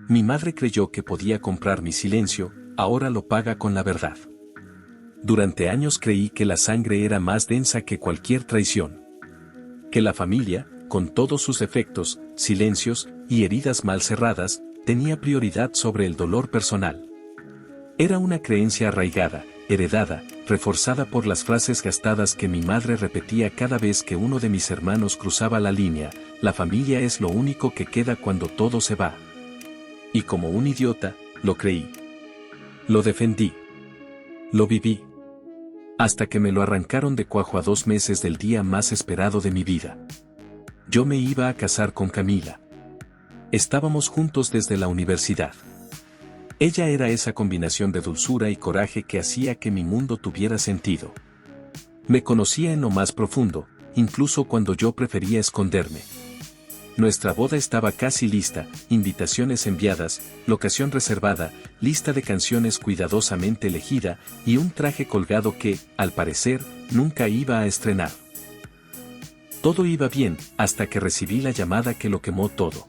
Mi madre creyó que podía comprar mi silencio, ahora lo paga con la verdad. Durante años creí que la sangre era más densa que cualquier traición. Que la familia, con todos sus efectos, silencios y heridas mal cerradas, tenía prioridad sobre el dolor personal. Era una creencia arraigada, heredada, reforzada por las frases gastadas que mi madre repetía cada vez que uno de mis hermanos cruzaba la línea: la familia es lo único que queda cuando todo se va. Y como un idiota, lo creí. Lo defendí. Lo viví. Hasta que me lo arrancaron de cuajo a 2 meses del día más esperado de mi vida. Yo me iba a casar con Camila. Estábamos juntos desde la universidad. Ella era esa combinación de dulzura y coraje que hacía que mi mundo tuviera sentido. Me conocía en lo más profundo, incluso cuando yo prefería esconderme. Nuestra boda estaba casi lista, invitaciones enviadas, locación reservada, lista de canciones cuidadosamente elegida y un traje colgado que, al parecer, nunca iba a estrenar. Todo iba bien, hasta que recibí la llamada que lo quemó todo.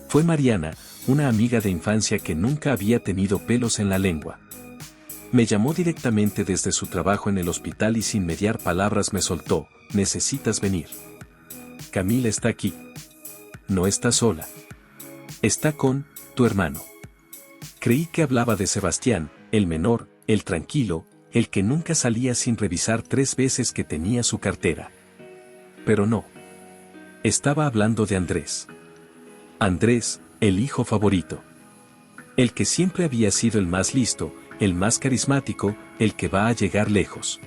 Fue Mariana, una amiga de infancia que nunca había tenido pelos en la lengua. Me llamó directamente desde su trabajo en el hospital y sin mediar palabras me soltó: necesitas venir. Camila está aquí. No está sola. Está con tu hermano. Creí que hablaba de Sebastián, el menor, el tranquilo, el que nunca salía sin revisar 3 veces que tenía su cartera. Pero no. Estaba hablando de Andrés. Andrés, el hijo favorito. El que siempre había sido el más listo, el más carismático, el que va a llegar lejos.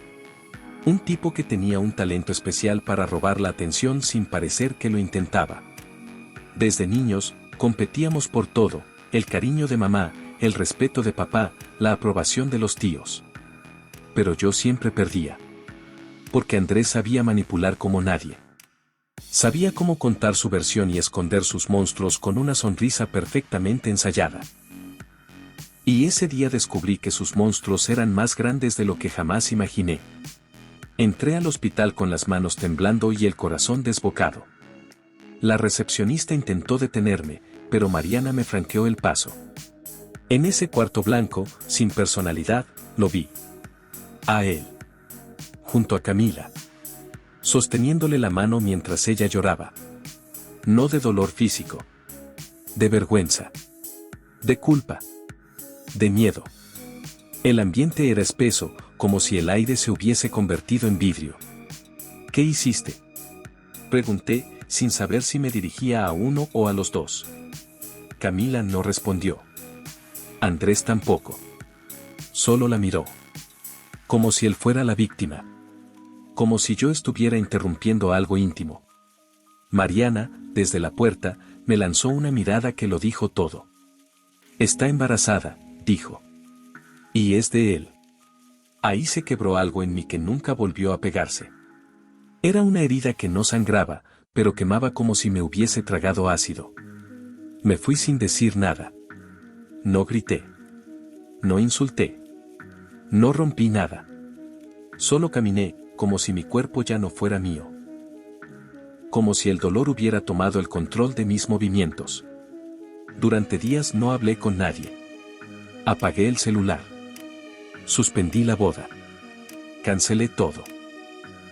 Un tipo que tenía un talento especial para robar la atención sin parecer que lo intentaba. Desde niños, competíamos por todo: el cariño de mamá, el respeto de papá, la aprobación de los tíos. Pero yo siempre perdía. Porque Andrés sabía manipular como nadie. Sabía cómo contar su versión y esconder sus monstruos con una sonrisa perfectamente ensayada. Y ese día descubrí que sus monstruos eran más grandes de lo que jamás imaginé. Entré al hospital con las manos temblando y el corazón desbocado. La recepcionista intentó detenerme, pero Mariana me franqueó el paso. En ese cuarto blanco, sin personalidad, lo vi. A él. Junto a Camila. Sosteniéndole la mano mientras ella lloraba. No de dolor físico. De vergüenza. De culpa. De miedo. El ambiente era espeso, como si el aire se hubiese convertido en vidrio. ¿Qué hiciste?, pregunté, sin saber si me dirigía a uno o a los dos. Camila no respondió. Andrés tampoco. Solo la miró. Como si él fuera la víctima. Como si yo estuviera interrumpiendo algo íntimo. Mariana, desde la puerta, me lanzó una mirada que lo dijo todo. Está embarazada, dijo. Y es de él. Ahí se quebró algo en mí que nunca volvió a pegarse. Era una herida que no sangraba, pero quemaba como si me hubiese tragado ácido. Me fui sin decir nada. No grité. No insulté. No rompí nada. Solo caminé, como si mi cuerpo ya no fuera mío. Como si el dolor hubiera tomado el control de mis movimientos. Durante días no hablé con nadie. Apagué el celular. Suspendí la boda. Cancelé todo.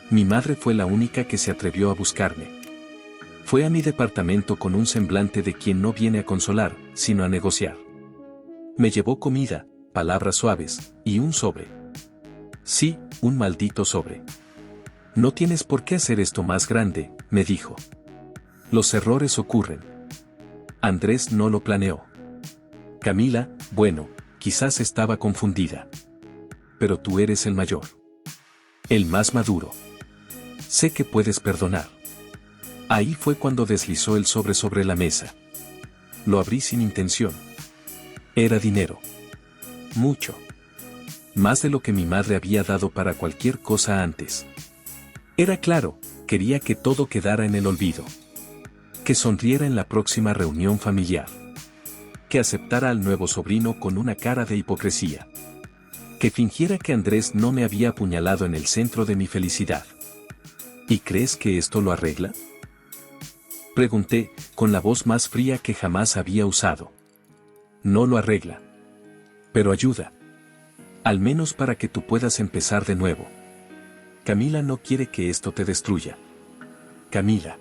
Mi madre fue la única que se atrevió a buscarme. Fue a mi departamento con un semblante de quien no viene a consolar, sino a negociar. Me llevó comida, palabras suaves, y un sobre. Sí, un maldito sobre. No tienes por qué hacer esto más grande, me dijo. Los errores ocurren. Andrés no lo planeó. Camila, bueno, quizás estaba confundida. Pero tú eres el mayor. El más maduro. Sé que puedes perdonar. Ahí fue cuando deslizó el sobre la mesa. Lo abrí sin intención. Era dinero. Mucho. Más de lo que mi madre había dado para cualquier cosa antes. Era claro, quería que todo quedara en el olvido. Que sonriera en la próxima reunión familiar. Que aceptara al nuevo sobrino con una cara de hipocresía. Que fingiera que Andrés no me había apuñalado en el centro de mi felicidad. ¿Y crees que esto lo arregla?, pregunté, con la voz más fría que jamás había usado. No lo arregla. Pero ayuda. Al menos para que tú puedas empezar de nuevo. Camila no quiere que esto te destruya. Camila.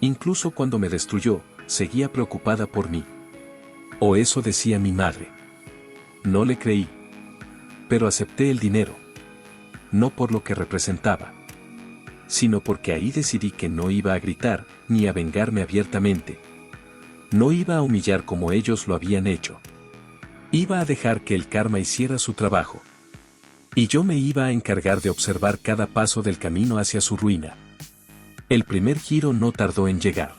Incluso cuando me destruyó, seguía preocupada por mí. O eso decía mi madre. No le creí. Pero acepté el dinero. No por lo que representaba, sino porque ahí decidí que no iba a gritar, ni a vengarme abiertamente. No iba a humillar como ellos lo habían hecho. Iba a dejar que el karma hiciera su trabajo. Y yo me iba a encargar de observar cada paso del camino hacia su ruina. El primer giro no tardó en llegar.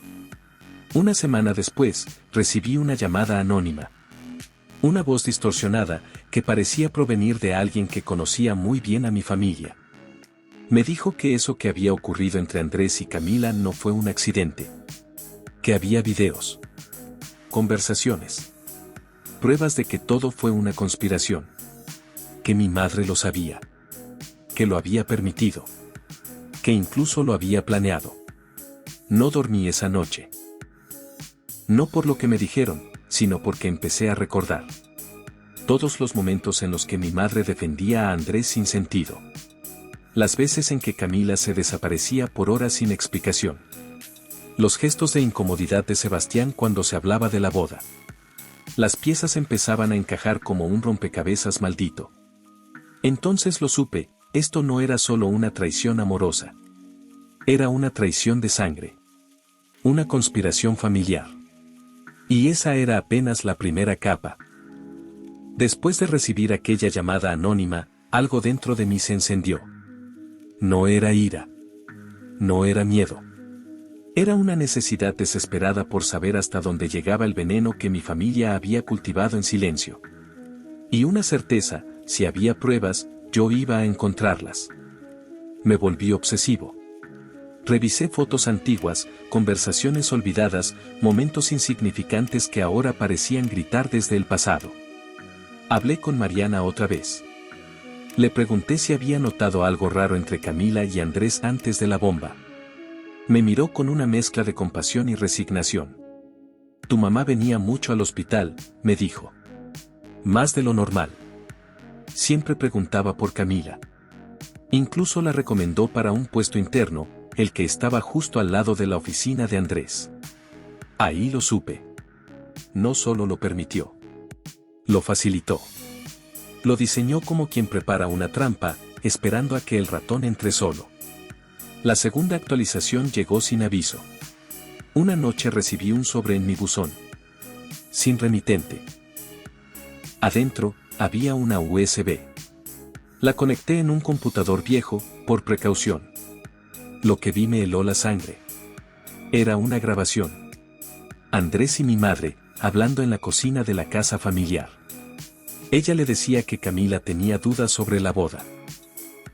Una semana después, recibí una llamada anónima. Una voz distorsionada, que parecía provenir de alguien que conocía muy bien a mi familia. Me dijo que eso que había ocurrido entre Andrés y Camila no fue un accidente. Que había videos, conversaciones, pruebas de que todo fue una conspiración. Que mi madre lo sabía. Que lo había permitido. Que incluso lo había planeado. No dormí esa noche. No por lo que me dijeron, sino porque empecé a recordar todos los momentos en los que mi madre defendía a Andrés sin sentido. Las veces en que Camila se desaparecía por horas sin explicación. Los gestos de incomodidad de Sebastián cuando se hablaba de la boda. Las piezas empezaban a encajar como un rompecabezas maldito. Entonces lo supe, esto no era solo una traición amorosa. Era una traición de sangre. Una conspiración familiar. Y esa era apenas la primera capa. Después de recibir aquella llamada anónima, algo dentro de mí se encendió. No era ira. No era miedo. Era una necesidad desesperada por saber hasta dónde llegaba el veneno que mi familia había cultivado en silencio. Y una certeza, si había pruebas, yo iba a encontrarlas. Me volví obsesivo. Revisé fotos antiguas, conversaciones olvidadas, momentos insignificantes que ahora parecían gritar desde el pasado. Hablé con Mariana otra vez. Le pregunté si había notado algo raro entre Camila y Andrés antes de la bomba. Me miró con una mezcla de compasión y resignación. Tu mamá venía mucho al hospital, me dijo. Más de lo normal. Siempre preguntaba por Camila. Incluso la recomendó para un puesto interno, el que estaba justo al lado de la oficina de Andrés. Ahí lo supe. No solo lo permitió. Lo facilitó. Lo diseñó como quien prepara una trampa, esperando a que el ratón entre solo. La segunda actualización llegó sin aviso. Una noche recibí un sobre en mi buzón. Sin remitente. Adentro, había una USB. La conecté en un computador viejo, por precaución. Lo que vi me heló la sangre. Era una grabación. Andrés y mi madre, hablando en la cocina de la casa familiar. Ella le decía que Camila tenía dudas sobre la boda.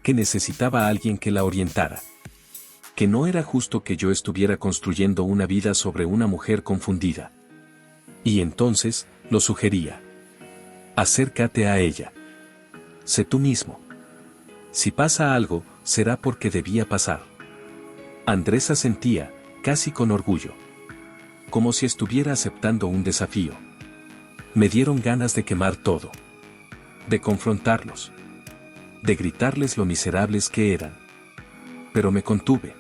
Que necesitaba a alguien que la orientara. Que no era justo que yo estuviera construyendo una vida sobre una mujer confundida. Y entonces, lo sugería. Acércate a ella. Sé tú mismo. Si pasa algo, será porque debía pasar. Andrés asentía, casi con orgullo. Como si estuviera aceptando un desafío. Me dieron ganas de quemar todo. De confrontarlos. De gritarles lo miserables que eran. Pero me contuve.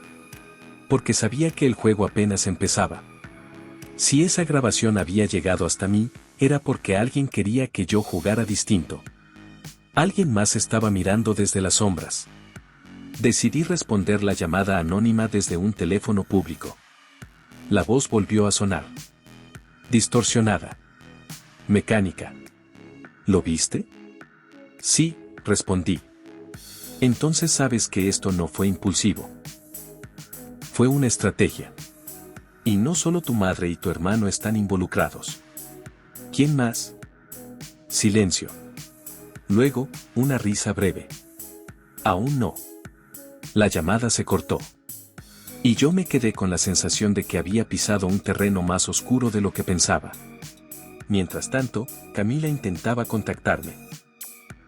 Porque sabía que el juego apenas empezaba. Si esa grabación había llegado hasta mí, era porque alguien quería que yo jugara distinto. Alguien más estaba mirando desde las sombras. Decidí responder la llamada anónima desde un teléfono público. La voz volvió a sonar. Distorsionada. Mecánica. ¿Lo viste? Sí, respondí. Entonces sabes que esto no fue impulsivo. Fue una estrategia. Y no solo tu madre y tu hermano están involucrados. ¿Quién más? Silencio. Luego, una risa breve. Aún no. La llamada se cortó. Y yo me quedé con la sensación de que había pisado un terreno más oscuro de lo que pensaba. Mientras tanto, Camila intentaba contactarme.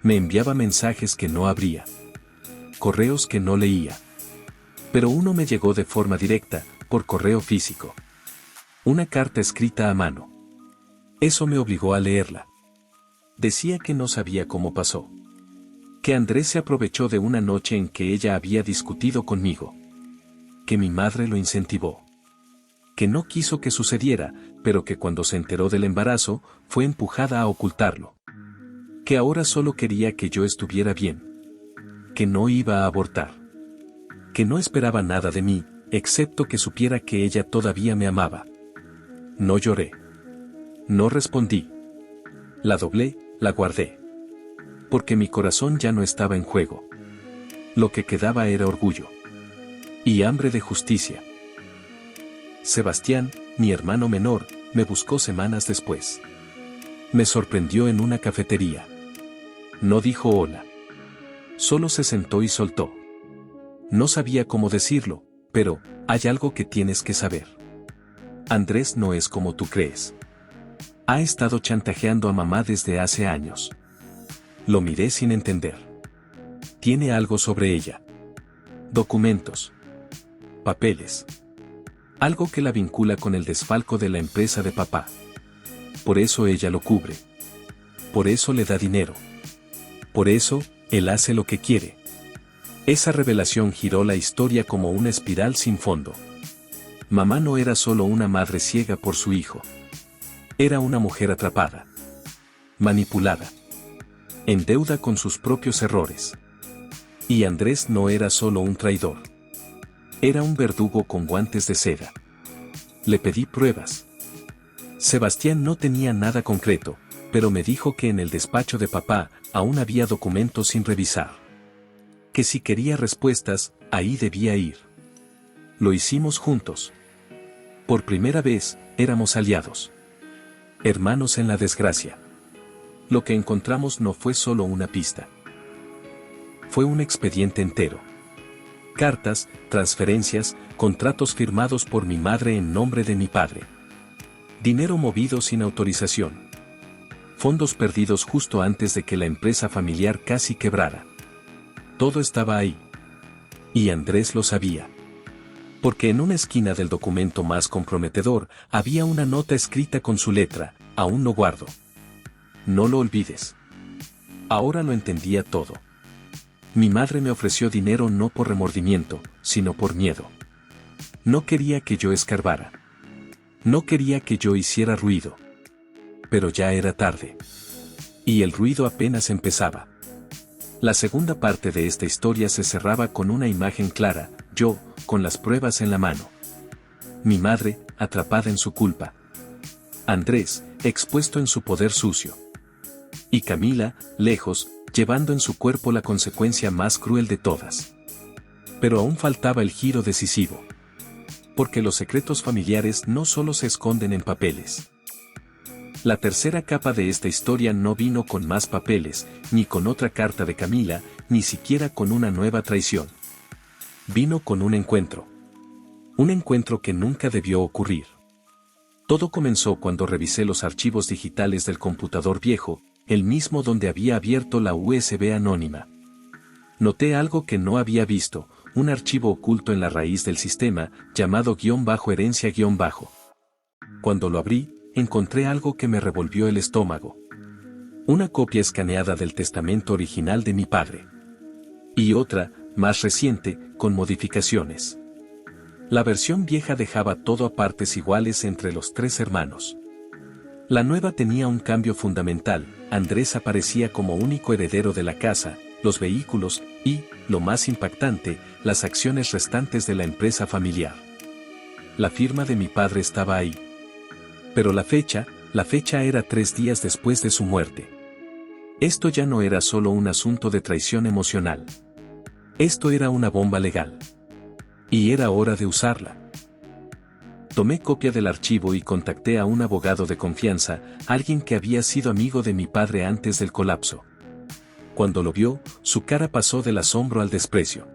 Me enviaba mensajes que no abría. Correos que no leía. Pero uno me llegó de forma directa, por correo físico. Una carta escrita a mano. Eso me obligó a leerla. Decía que no sabía cómo pasó. Que Andrés se aprovechó de una noche en que ella había discutido conmigo. Que mi madre lo incentivó. Que no quiso que sucediera, pero que cuando se enteró del embarazo, fue empujada a ocultarlo. Que ahora solo quería que yo estuviera bien. Que no iba a abortar. Que no esperaba nada de mí, excepto que supiera que ella todavía me amaba. No lloré. No respondí. La doblé, la guardé. Porque mi corazón ya no estaba en juego. Lo que quedaba era orgullo. Y hambre de justicia. Sebastián, mi hermano menor, me buscó semanas después. Me sorprendió en una cafetería. No dijo hola. Solo se sentó y soltó. No sabía cómo decirlo, pero, hay algo que tienes que saber. Andrés no es como tú crees. Ha estado chantajeando a mamá desde hace años. Lo miré sin entender. Tiene algo sobre ella. Documentos. Papeles. Algo que la vincula con el desfalco de la empresa de papá. Por eso ella lo cubre. Por eso le da dinero. Por eso, él hace lo que quiere. Esa revelación giró la historia como una espiral sin fondo. Mamá no era solo una madre ciega por su hijo. Era una mujer atrapada. Manipulada. En deuda con sus propios errores. Y Andrés no era solo un traidor. Era un verdugo con guantes de seda. Le pedí pruebas. Sebastián no tenía nada concreto, pero me dijo que en el despacho de papá aún había documentos sin revisar. Que si quería respuestas, ahí debía ir. Lo hicimos juntos. Por primera vez, éramos aliados. Hermanos en la desgracia. Lo que encontramos no fue solo una pista. Fue un expediente entero. Cartas, transferencias, contratos firmados por mi madre en nombre de mi padre. Dinero movido sin autorización. Fondos perdidos justo antes de que la empresa familiar casi quebrara. Todo estaba ahí. Y Andrés lo sabía. Porque en una esquina del documento más comprometedor había una nota escrita con su letra: aún no guardo. No lo olvides. Ahora lo entendía todo. Mi madre me ofreció dinero no por remordimiento, sino por miedo. No quería que yo escarbara. No quería que yo hiciera ruido. Pero ya era tarde. Y el ruido apenas empezaba. La segunda parte de esta historia se cerraba con una imagen clara, yo, con las pruebas en la mano. Mi madre, atrapada en su culpa. Andrés, expuesto en su poder sucio. Y Camila, lejos, llevando en su cuerpo la consecuencia más cruel de todas. Pero aún faltaba el giro decisivo. Porque los secretos familiares no solo se esconden en papeles. La tercera capa de esta historia no vino con más papeles, ni con otra carta de Camila, ni siquiera con una nueva traición. Vino con un encuentro. Un encuentro que nunca debió ocurrir. Todo comenzó cuando revisé los archivos digitales del computador viejo, el mismo donde había abierto la USB anónima. Noté algo que no había visto, un archivo oculto en la raíz del sistema, llamado _herencia_. Cuando lo abrí, encontré algo que me revolvió el estómago. Una copia escaneada del testamento original de mi padre. Y otra, más reciente, con modificaciones. La versión vieja dejaba todo a partes iguales entre los tres hermanos. La nueva tenía un cambio fundamental: Andrés aparecía como único heredero de la casa, los vehículos y, lo más impactante, las acciones restantes de la empresa familiar. La firma de mi padre estaba ahí. Pero la fecha era 3 días después de su muerte. Esto ya no era solo un asunto de traición emocional. Esto era una bomba legal. Y era hora de usarla. Tomé copia del archivo y contacté a un abogado de confianza, alguien que había sido amigo de mi padre antes del colapso. Cuando lo vio, su cara pasó del asombro al desprecio.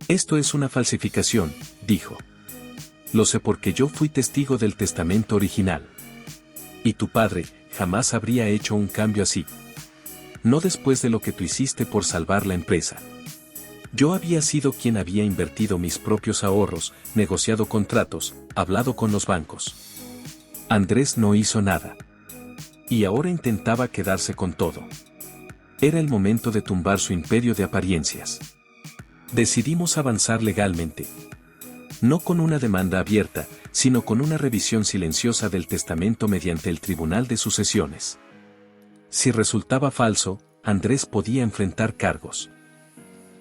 Esto es una falsificación, dijo. Lo sé porque yo fui testigo del testamento original. Y tu padre jamás habría hecho un cambio así. No después de lo que tú hiciste por salvar la empresa. Yo había sido quien había invertido mis propios ahorros, negociado contratos, hablado con los bancos. Andrés no hizo nada. Y ahora intentaba quedarse con todo. Era el momento de tumbar su imperio de apariencias. Decidimos avanzar legalmente. No con una demanda abierta, sino con una revisión silenciosa del testamento mediante el Tribunal de Sucesiones. Si resultaba falso, Andrés podía enfrentar cargos.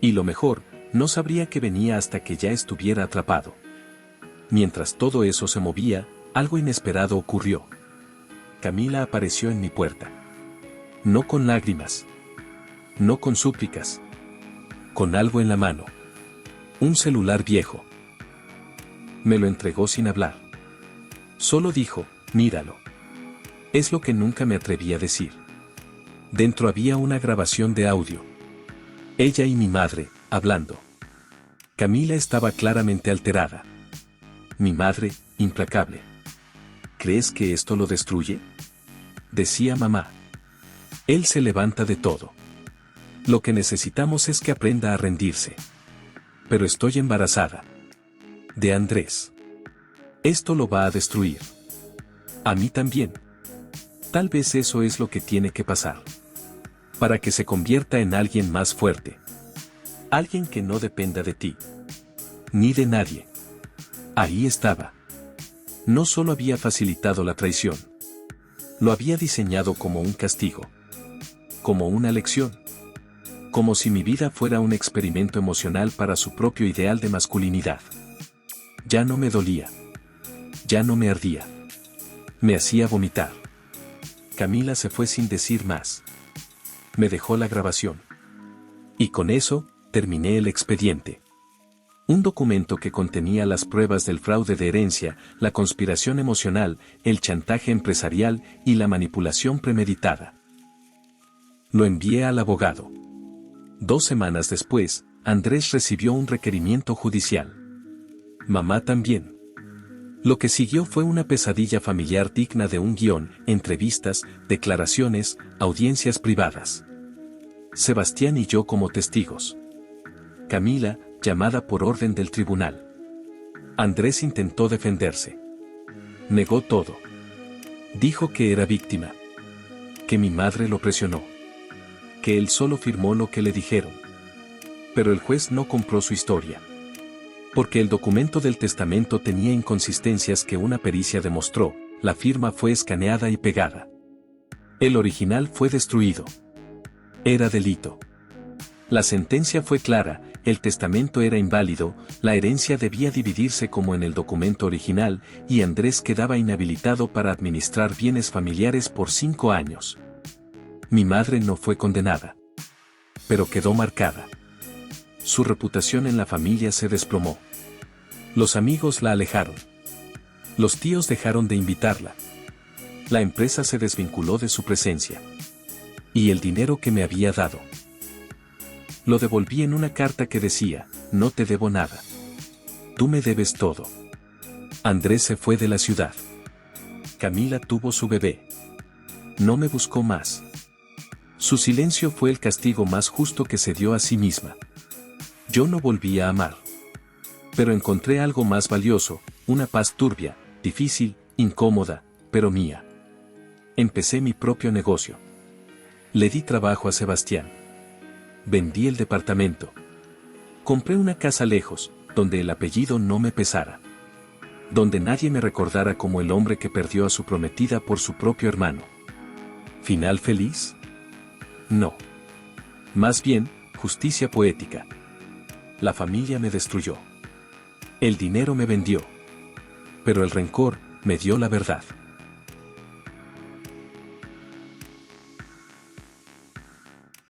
Y lo mejor, no sabría que venía hasta que ya estuviera atrapado. Mientras todo eso se movía, algo inesperado ocurrió. Camila apareció en mi puerta. No con lágrimas. No con súplicas. Con algo en la mano. Un celular viejo. Me lo entregó sin hablar. Solo dijo, míralo. Es lo que nunca me atreví a decir. Dentro había una grabación de audio. Ella y mi madre, hablando. Camila estaba claramente alterada. Mi madre, implacable. ¿Crees que esto lo destruye? Decía mamá. Él se levanta de todo. Lo que necesitamos es que aprenda a rendirse. Pero estoy embarazada. De Andrés. Esto lo va a destruir. A mí también. Tal vez eso es lo que tiene que pasar. Para que se convierta en alguien más fuerte. Alguien que no dependa de ti. Ni de nadie. Ahí estaba. No solo había facilitado la traición. Lo había diseñado como un castigo. Como una lección. Como si mi vida fuera un experimento emocional para su propio ideal de masculinidad. Ya no me dolía. Ya no me ardía. Me hacía vomitar. Camila se fue sin decir más. Me dejó la grabación. Y con eso, terminé el expediente. Un documento que contenía las pruebas del fraude de herencia, la conspiración emocional, el chantaje empresarial y la manipulación premeditada. Lo envié al abogado. 2 semanas después, Andrés recibió un requerimiento judicial. Mamá también. Lo que siguió fue una pesadilla familiar digna de un guión, entrevistas, declaraciones, audiencias privadas. Sebastián y yo como testigos. Camila, llamada por orden del tribunal. Andrés intentó defenderse. Negó todo. Dijo que era víctima. Que mi madre lo presionó. Que él solo firmó lo que le dijeron. Pero el juez no compró su historia. Porque el documento del testamento tenía inconsistencias que una pericia demostró, la firma fue escaneada y pegada. El original fue destruido. Era delito. La sentencia fue clara, el testamento era inválido, la herencia debía dividirse como en el documento original, y Andrés quedaba inhabilitado para administrar bienes familiares por 5 años. Mi madre no fue condenada. Pero quedó marcada. Su reputación en la familia se desplomó. Los amigos la alejaron. Los tíos dejaron de invitarla. La empresa se desvinculó de su presencia. Y el dinero que me había dado. Lo devolví en una carta que decía, no te debo nada. Tú me debes todo. Andrés se fue de la ciudad. Camila tuvo su bebé. No me buscó más. Su silencio fue el castigo más justo que se dio a sí misma. Yo no volví a amar. Pero encontré algo más valioso, una paz turbia, difícil, incómoda, pero mía. Empecé mi propio negocio. Le di trabajo a Sebastián. Vendí el departamento. Compré una casa lejos, donde el apellido no me pesara. Donde nadie me recordara como el hombre que perdió a su prometida por su propio hermano. ¿Final feliz? No. Más bien, justicia poética. La familia me destruyó. El dinero me vendió. Pero el rencor me dio la verdad.